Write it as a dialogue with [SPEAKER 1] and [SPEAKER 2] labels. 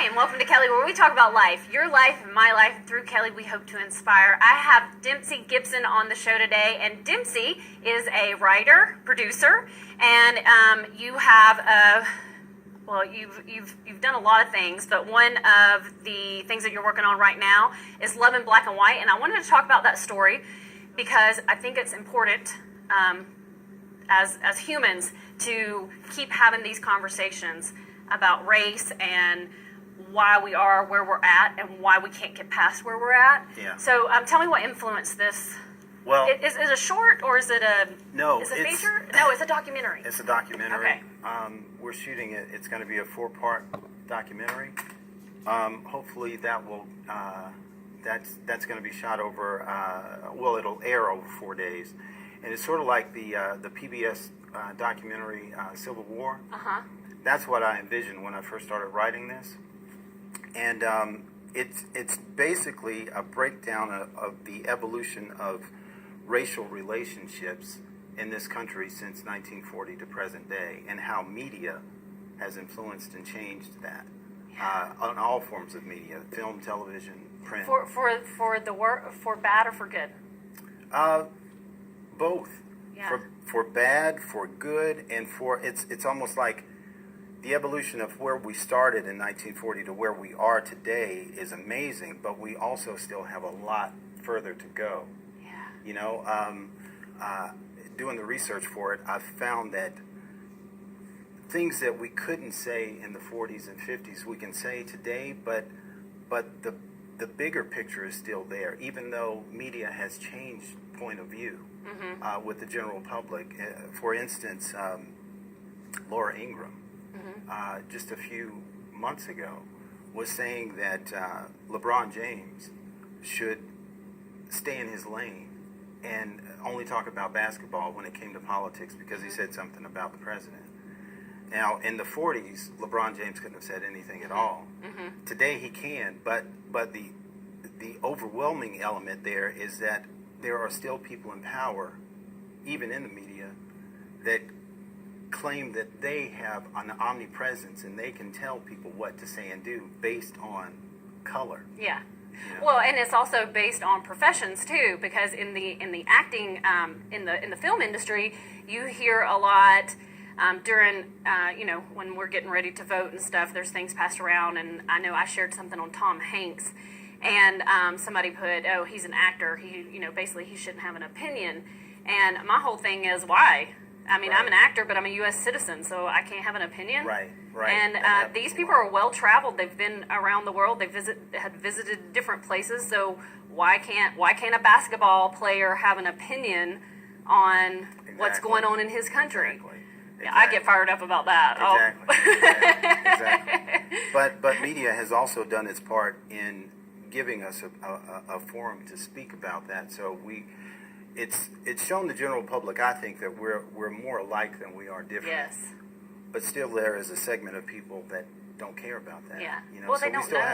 [SPEAKER 1] Hi, and welcome to Kelly, where we talk about life, your life and my life. And through Kelly, we hope to inspire. I have Dempsey Gibson on the show today, and Dempsey is a writer, producer, and you have you've done a lot of things, but one of the things that you're working on right now is Love in Black and White, and I wanted to talk about that story because I think it's important as humans to keep having these conversations about race and why we are where we're at and why we can't get past where we're at.
[SPEAKER 2] Yeah.
[SPEAKER 1] So tell me what influenced this.
[SPEAKER 2] Well,
[SPEAKER 1] Is it a short or is it a
[SPEAKER 2] no?
[SPEAKER 1] Is it a feature? No, it's a documentary.
[SPEAKER 2] It's a documentary.
[SPEAKER 1] Okay.
[SPEAKER 2] We're shooting it. It's going to be a 4-part documentary. Hopefully that will that's going to be shot over. It'll air over 4 days, and it's sort of like the PBS documentary Civil War. That's what I envisioned when I first started writing this, and it's basically a breakdown of the evolution of racial relationships in this country since 1940 to present day, and how media has influenced and changed that on all forms of media: film, television, print.
[SPEAKER 1] For bad or for good?
[SPEAKER 2] Both.
[SPEAKER 1] Yeah.
[SPEAKER 2] For bad, for good, and for it's almost like the evolution of where we started in 1940 to where we are today is amazing, but we also still have a lot further to go.
[SPEAKER 1] Yeah.
[SPEAKER 2] You know, doing the research for it, I've found that things that we couldn't say in the 40s and 50s, we can say today, but the bigger picture is still there, even though media has changed point of view with the general public. For instance, Laura Ingraham, just a few months ago, was saying that LeBron James should stay in his lane and only talk about basketball when it came to politics because he said something about the president. Now, in the 40s, LeBron James couldn't have said anything at all. Today he can, but the overwhelming element there is that there are still people in power, even in the media, that claim that they have an omnipresence and they can tell people what to say and do based on color.
[SPEAKER 1] Yeah.
[SPEAKER 2] You know?
[SPEAKER 1] Well, and it's also based on professions too, because in the acting in the film industry, you hear a lot during when we're getting ready to vote and stuff. There's things passed around, and I know I shared something on Tom Hanks, and somebody put, "Oh, he's an actor. Basically he shouldn't have an opinion." And my whole thing is why. I mean,
[SPEAKER 2] Right.
[SPEAKER 1] I'm an actor, but I'm a U.S. citizen, so I can't have an opinion.
[SPEAKER 2] Right.
[SPEAKER 1] And these people are well traveled. They've been around the world. They had visited different places. So why can't a basketball player have an opinion on what's going on in his country?
[SPEAKER 2] Exactly.
[SPEAKER 1] Yeah, I get fired up about that.
[SPEAKER 2] Exactly. But media has also done its part in giving us a forum to speak about that. So it's shown the general public, I think, that we're more alike than we are different.
[SPEAKER 1] Yes.
[SPEAKER 2] But still, there is a segment of people that don't care about that.
[SPEAKER 1] Yeah.
[SPEAKER 2] You know,
[SPEAKER 1] Well,
[SPEAKER 2] so
[SPEAKER 1] they
[SPEAKER 2] we
[SPEAKER 1] don't
[SPEAKER 2] still
[SPEAKER 1] know.
[SPEAKER 2] have